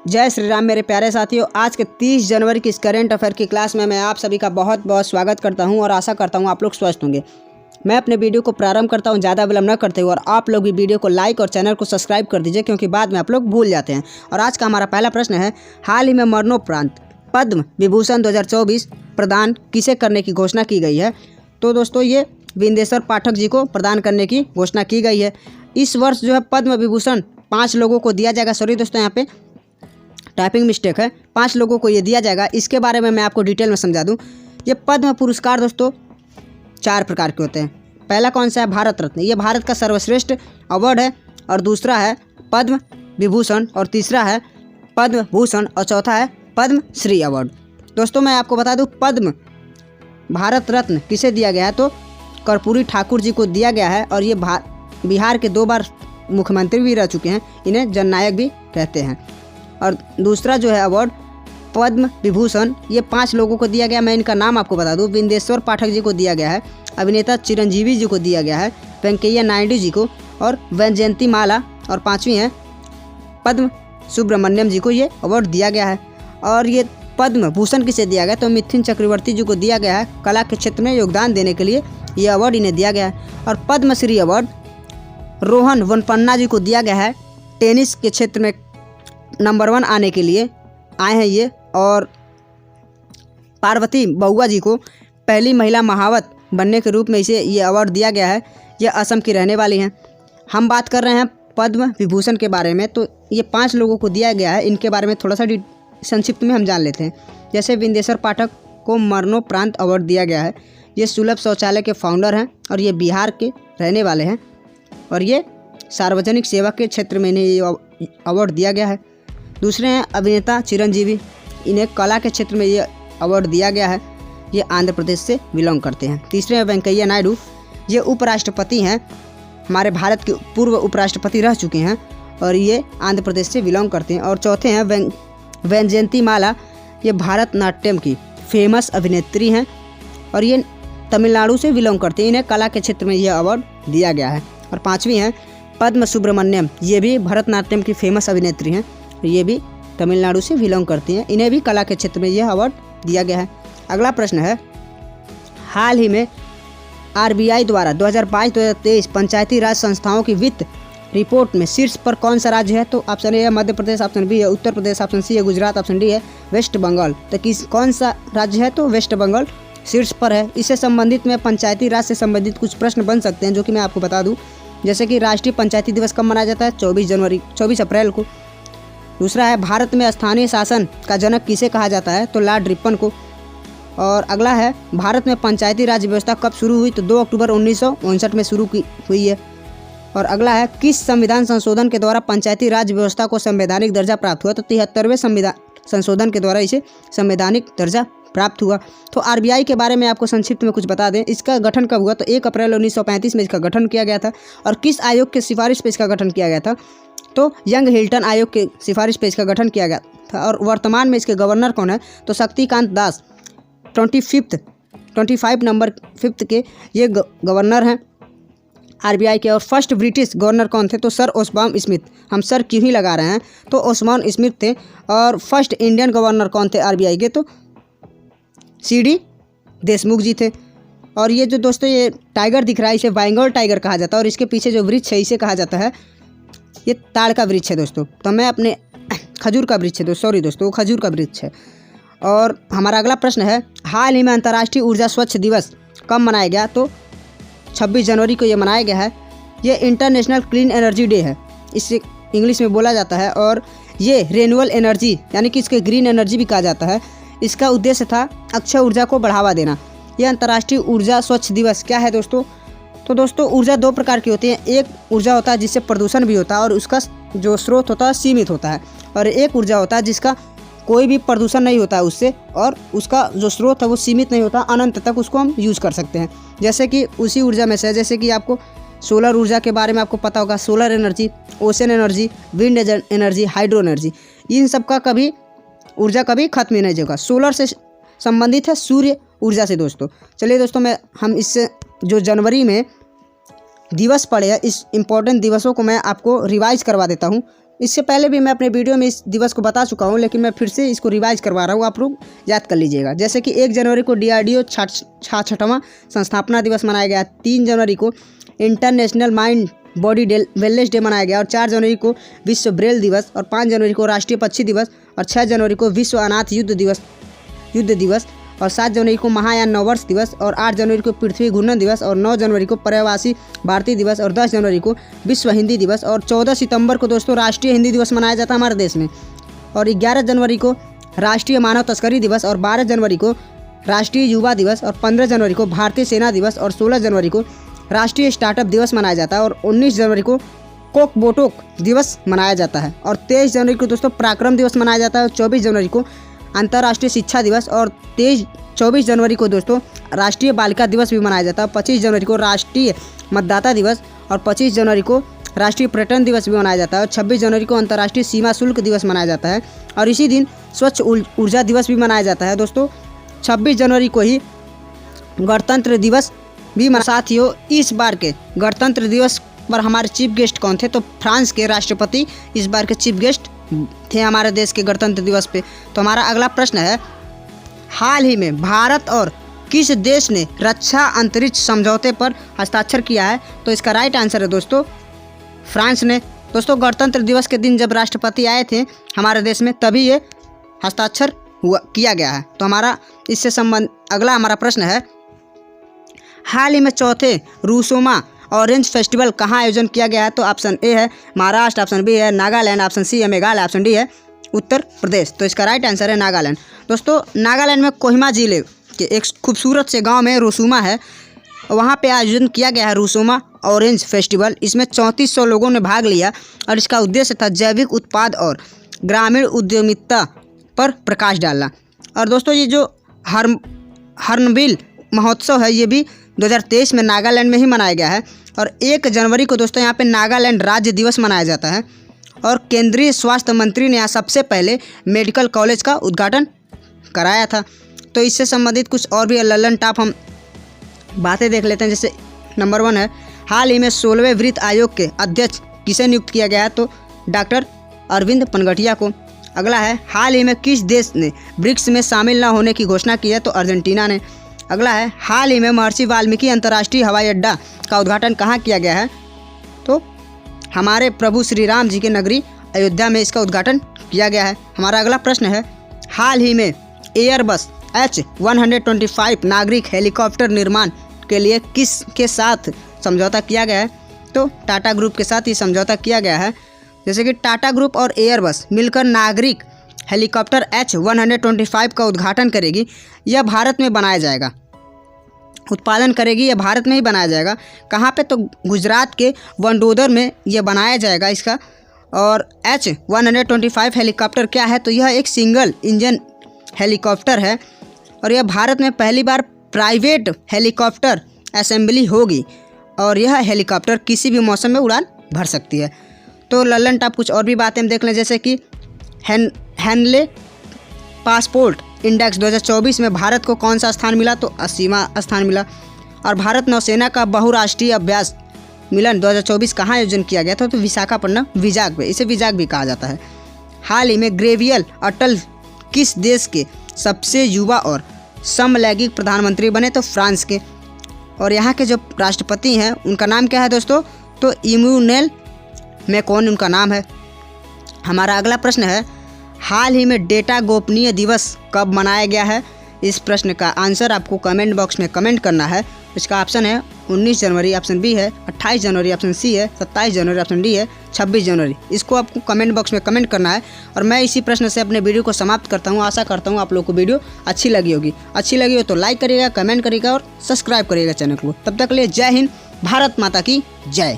जय श्री राम मेरे प्यारे साथियों। आज के 30 जनवरी की इस करेंट अफेयर की क्लास में मैं आप सभी का बहुत बहुत स्वागत करता हूं और आशा करता हूं आप लोग स्वस्थ होंगे। मैं अपने वीडियो को प्रारंभ करता हूं ज़्यादा विलंब न करते हुए, और आप लोग भी वीडियो को लाइक और चैनल को सब्सक्राइब कर दीजिए, क्योंकि बाद में आप लोग भूल जाते हैं। और आज का हमारा पहला प्रश्न है, हाल ही में मरणोपरांत पद्म विभूषण 2024 प्रदान किसे करने की घोषणा की गई है? तो दोस्तों ये विंदेश्वर पाठक जी को प्रदान करने की घोषणा की गई है। इस वर्ष जो है पद्म विभूषण 5 लोगों को दिया जाएगा। सॉरी दोस्तों, यहाँ पे टाइपिंग मिस्टेक है, 5 लोगों को ये दिया जाएगा। इसके बारे में मैं आपको डिटेल में समझा दूं। ये पद्म पुरस्कार दोस्तों 4 प्रकार के होते हैं। पहला कौन सा है? भारत रत्न, ये भारत का सर्वश्रेष्ठ अवार्ड है। और दूसरा है पद्म विभूषण, और तीसरा है पद्म भूषण, और चौथा है पद्म श्री अवार्ड। दोस्तों मैं आपको बता दूं, पद्म भारत रत्न किसे दिया गया है? तो कर्पूरी ठाकुर जी को दिया गया है। और ये बिहार के 2 बार मुख्यमंत्री भी रह चुके हैं, इन्हें जननायक भी कहते हैं। और दूसरा जो है अवार्ड पद्म विभूषण, ये 5 लोगों को दिया गया। मैं इनका नाम आपको बता दूं, विंदेश्वर पाठक जी को दिया गया है, अभिनेता चिरंजीवी जी को दिया गया है, वेंकैया नायडू जी को, और वैजयंती माला, और 5वीं है पद्म सुब्रमण्यम जी को ये अवार्ड दिया गया है। और ये पद्म भूषण किसे दिया गया? तो मिथुन चक्रवर्ती जी को दिया गया है। कला के क्षेत्र में योगदान देने के लिए ये अवार्ड इन्हें दिया गया है। और पद्मश्री अवार्ड रोहन वनपन्ना जी को दिया गया है। टेनिस के क्षेत्र में नंबर 1 आने के लिए आए हैं ये। और पार्वती बहुआ जी को पहली महिला महावत बनने के रूप में इसे ये अवार्ड दिया गया है। ये असम की रहने वाली हैं। हम बात कर रहे हैं पद्म विभूषण के बारे में, तो ये 5 लोगों को दिया गया है। इनके बारे में थोड़ा सा संक्षिप्त में हम जान लेते हैं। जैसे विंदेश्वर पाठक को मरणोपरांत अवार्ड दिया गया है। ये सुलभ शौचालय के फाउंडर हैं, और ये बिहार के रहने वाले हैं, और ये सार्वजनिक सेवा के क्षेत्र में इन्हें ये अवार्ड दिया गया है। दूसरे हैं अभिनेता चिरंजीवी, इन्हें कला के क्षेत्र में ये अवार्ड दिया गया है। ये आंध्र प्रदेश से बिलोंग करते हैं। तीसरे हैं वेंकैया नायडू, ये उपराष्ट्रपति हैं, हमारे भारत के पूर्व उपराष्ट्रपति रह चुके हैं, और ये आंध्र प्रदेश से बिलोंग करते हैं। और चौथे हैं वैजयंती माला, ये भारतनाट्यम की फेमस अभिनेत्री हैं, और ये तमिलनाडु से बिलोंग करते हैं। इन्हें कला के क्षेत्र में यह अवार्ड दिया गया है। और 5वीं हैं पद्म सुब्रमण्यम, ये भी भरतनाट्यम की फेमस अभिनेत्री हैं, ये भी तमिलनाडु से बिलोंग करती हैं। इन्हें भी कला के क्षेत्र में यह अवार्ड दिया गया है। अगला प्रश्न है, हाल ही में आरबीआई द्वारा 2022-2023 पंचायती राज संस्थाओं की वित्त रिपोर्ट में शीर्ष पर कौन सा राज्य है? तो ऑप्शन ए है मध्य प्रदेश, ऑप्शन बी है उत्तर प्रदेश, ऑप्शन सी है गुजरात, ऑप्शन डी है वेस्ट बंगाल। तो कौन सा राज्य है? तो वेस्ट बंगाल शीर्ष पर है। इससे संबंधित में पंचायती राज से संबंधित कुछ प्रश्न बन सकते हैं, जो कि मैं आपको बता दूं। जैसे कि राष्ट्रीय पंचायती दिवस कब मनाया जाता है? 24 अप्रैल को। दूसरा है, भारत में स्थानीय शासन का जनक किसे कहा जाता है? तो लॉर्ड रिपन को। और अगला है, भारत में पंचायती राज व्यवस्था कब शुरू हुई? तो 2 अक्टूबर 1959 में शुरू हुई है। और अगला है, किस संविधान संशोधन के द्वारा पंचायती राज व्यवस्था को संवैधानिक दर्जा प्राप्त हुआ? तो 73वें संविधान संशोधन के द्वारा इसे संवैधानिक दर्जा प्राप्त हुआ। तो आरबीआई के बारे में आपको संक्षिप्त में कुछ बता दें। इसका गठन कब हुआ? तो 1 अप्रैल 1935 में इसका गठन किया गया था। और किस आयोग के सिफारिश पर इसका गठन किया गया था? तो यंग हिल्टन आयोग के सिफारिश पर इसका गठन किया गया था। और वर्तमान में इसके गवर्नर कौन है? तो शक्तिकांत दास 25 नंबर 5 के ये गवर्नर हैं आरबीआई के। और फर्स्ट ब्रिटिश गवर्नर कौन थे? तो सर ओस्बॉर्न स्मिथ। हम सर क्यों ही लगा रहे हैं? तो ओस्बॉर्न स्मिथ थे। और फर्स्ट इंडियन गवर्नर कौन थे आरबीआई के? तो सीडी देशमुख जी थे। और ये जो दोस्तों ये टाइगर दिख रहा है, इसे बंगाल टाइगर कहा जाता है। और इसके पीछे जो वृक्ष है इसे कहा जाता है, ये ताड़ का वृक्ष है दोस्तों। तो मैं अपने खजूर का वृक्ष है दोस्तों, सॉरी दोस्तों, वो खजूर का वृक्ष है। और हमारा अगला प्रश्न है, हाल ही में अंतर्राष्ट्रीय ऊर्जा स्वच्छ दिवस कब मनाया गया? तो 26 जनवरी को ये मनाया गया है। ये इंटरनेशनल क्लीन एनर्जी डे है, इसे इंग्लिश में बोला जाता है। और ये रेन्यूएबल एनर्जी यानी कि इसके ग्रीन एनर्जी भी कहा जाता है। इसका उद्देश्य था अक्षय ऊर्जा को बढ़ावा देना। यह अंतर्राष्ट्रीय ऊर्जा स्वच्छ दिवस क्या है दोस्तों? तो दोस्तों ऊर्जा 2 प्रकार की होती है। एक ऊर्जा होता है जिससे प्रदूषण भी होता है, और उसका जो स्रोत होता है सीमित होता है। और एक ऊर्जा होता है जिसका कोई भी प्रदूषण नहीं होता है उससे, और उसका जो स्रोत है वो सीमित नहीं होता, अनंत तक उसको हम यूज़ कर सकते हैं। जैसे कि उसी ऊर्जा में से, जैसे कि आपको सोलर ऊर्जा के बारे में आपको पता होगा, solar energy, ocean energy, wind energy, hydro energy, इन सब का कभी ऊर्जा कभी खत्म ही नहीं होगा। सोलर से संबंधित है सूर्य ऊर्जा से दोस्तों। चलिए दोस्तों, हम इससे जो जनवरी में दिवस पड़े हैं, इस इम्पोर्टेंट दिवसों को मैं आपको रिवाइज करवा देता हूँ। इससे पहले भी मैं अपने वीडियो में इस दिवस को बता चुका हूँ, लेकिन मैं फिर से इसको रिवाइज करवा रहा हूँ, आप लोग याद कर लीजिएगा। जैसे कि 1 जनवरी को DRDO 66वां संस्थापना दिवस मनाया गया, 3 जनवरी को international mind body wellness day मनाया गया, और 4 जनवरी को विश्व ब्रेल दिवस, और 5 जनवरी को राष्ट्रीय पक्षी दिवस, और 6 जनवरी को विश्व अनाथ युद्ध दिवस, और 7 जनवरी को महायान नववर्ष दिवस, और 8 जनवरी को पृथ्वी घूर्णन दिवस, और 9 जनवरी को प्रवासी भारतीय दिवस, और 10 जनवरी को विश्व हिंदी दिवस, और 14 सितंबर को दोस्तों राष्ट्रीय हिंदी दिवस मनाया जाता है हमारे देश में, और 11 जनवरी को राष्ट्रीय मानव तस्करी दिवस, और 12 जनवरी को राष्ट्रीय युवा दिवस, और 15 जनवरी को भारतीय सेना दिवस, और 16 जनवरी को राष्ट्रीय स्टार्टअप दिवस मनाया जाता है, और 19 जनवरी को कोकबोटोक दिवस मनाया जाता है, और 23 जनवरी को दोस्तों पराक्रम दिवस मनाया जाता है, और 24 जनवरी को अंतर्राष्ट्रीय शिक्षा दिवस, और 24 जनवरी को दोस्तों राष्ट्रीय बालिका दिवस भी मनाया जाता है, 25 जनवरी को राष्ट्रीय मतदाता दिवस, और 25 जनवरी को राष्ट्रीय पर्यटन दिवस भी मनाया जाता है, और 26 जनवरी को अंतर्राष्ट्रीय सीमा शुल्क दिवस मनाया जाता है, और इसी दिन स्वच्छ ऊर्जा दिवस भी मनाया जाता है। दोस्तों 26 जनवरी को ही गणतंत्र दिवस भी साथियों, इस बार के गणतंत्र दिवस पर हमारे चीफ गेस्ट कौन थे? तो फ्रांस के राष्ट्रपति इस बार के चीफ गेस्ट थे हमारे देश के गणतंत्र दिवस पे। तो हमारा अगला प्रश्न है, हाल ही में भारत और किस देश ने रक्षा अंतरिक्ष समझौते पर हस्ताक्षर किया है? तो इसका राइट आंसर है दोस्तों फ्रांस ने। दोस्तों गणतंत्र दिवस के दिन जब राष्ट्रपति आए थे हमारे देश में, तभी ये हस्ताक्षर किया गया है। तो हमारा इससे संबंध अगला हमारा प्रश्न है, हाल ही में चौथे रूसोमा ऑरेंज फेस्टिवल कहाँ आयोजन किया गया है? तो ऑप्शन ए है महाराष्ट्र, ऑप्शन बी है नागालैंड, ऑप्शन सी है मेघालय, ऑप्शन डी है उत्तर प्रदेश। तो इसका राइट आंसर है नागालैंड। दोस्तों नागालैंड में कोहिमा जिले के एक खूबसूरत से गांव में रूसोमा है, वहां पे आयोजन किया गया है रूसोमा ऑरेंज फेस्टिवल। इसमें 3400 लोगों ने भाग लिया, और इसका उद्देश्य था जैविक उत्पाद और ग्रामीण उद्यमिता पर प्रकाश डालना। और दोस्तों ये जो हॉर्नबिल महोत्सव है, ये भी 2023 में नागालैंड में ही मनाया गया है, और 1 जनवरी को दोस्तों यहाँ पे नागालैंड राज्य दिवस मनाया जाता है, और केंद्रीय स्वास्थ्य मंत्री ने यहाँ सबसे पहले मेडिकल कॉलेज का उद्घाटन कराया था। तो इससे संबंधित कुछ और भी लल्लन टॉप हम बातें देख लेते हैं। जैसे नंबर 1 है, हाल ही में 16वें वित्त आयोग के अध्यक्ष किसे नियुक्त किया गया है? तो डॉक्टर अरविंद पनगटिया को। अगला है, हाल ही में किस देश ने ब्रिक्स में शामिल न होने की घोषणा की है? तो अर्जेंटीना ने। अगला है, हाल ही में महर्षि वाल्मीकि अंतर्राष्ट्रीय हवाई अड्डा का उद्घाटन कहाँ किया गया है? तो हमारे प्रभु श्री राम जी के नगरी अयोध्या में इसका उद्घाटन किया गया है। हमारा अगला प्रश्न है, हाल ही में एयरबस H125 नागरिक हेलीकॉप्टर निर्माण के लिए किस के साथ समझौता किया गया है? तो टाटा ग्रुप के साथ ये समझौता किया गया है। जैसे कि टाटा ग्रुप और एयरबस मिलकर नागरिक हेलीकॉप्टर H125 का उद्घाटन करेगी। यह भारत में बनाया जाएगा, उत्पादन करेगी, यह भारत में ही बनाया जाएगा। कहाँ पे? तो गुजरात के वडोदरा में यह बनाया जाएगा इसका। और H125 हेलीकॉप्टर क्या है? तो यह एक सिंगल इंजन हेलीकॉप्टर है, और यह भारत में पहली बार प्राइवेट हेलीकॉप्टर असेंबली होगी, और यह हेलीकॉप्टर किसी भी मौसम में उड़ान भर सकती है। तो लल्लन टॉप कुछ और भी बातें हम देख लें। जैसे कि हैनले पासपोर्ट इंडेक्स 2024 में भारत को कौन सा स्थान मिला? तो 80वां स्थान मिला। और भारत नौसेना का बहुराष्ट्रीय अभ्यास मिलन 2024 कहाँ आयोजन किया गया था? तो विशाखापट्टनम विजाग में, इसे विजाग भी कहा जाता है। हाल ही में ग्रेवियल अटल किस देश के सबसे युवा और समलैंगिक प्रधानमंत्री बने? तो फ्रांस के। और यहाँ के जो राष्ट्रपति हैं उनका नाम क्या है दोस्तों? तो इमैनुएल मैक्रोन उनका नाम है। हमारा अगला प्रश्न है, हाल ही में डेटा गोपनीय दिवस कब मनाया गया है? इस प्रश्न का आंसर आपको कमेंट बॉक्स में कमेंट करना है। इसका ऑप्शन है 19 जनवरी, ऑप्शन बी है 28 जनवरी, ऑप्शन सी है 27 जनवरी, ऑप्शन डी है 26 जनवरी। इसको आपको कमेंट बॉक्स में कमेंट करना है। और मैं इसी प्रश्न से अपने वीडियो को समाप्त करता हूँ। आशा करता हूँ आप लोग को वीडियो अच्छी लगी होगी। अच्छी लगी हो तो लाइक करिएगा, कमेंट करिएगा और सब्सक्राइब करिएगा चैनल को। तब तक के लिए जय हिंद, भारत माता की जय।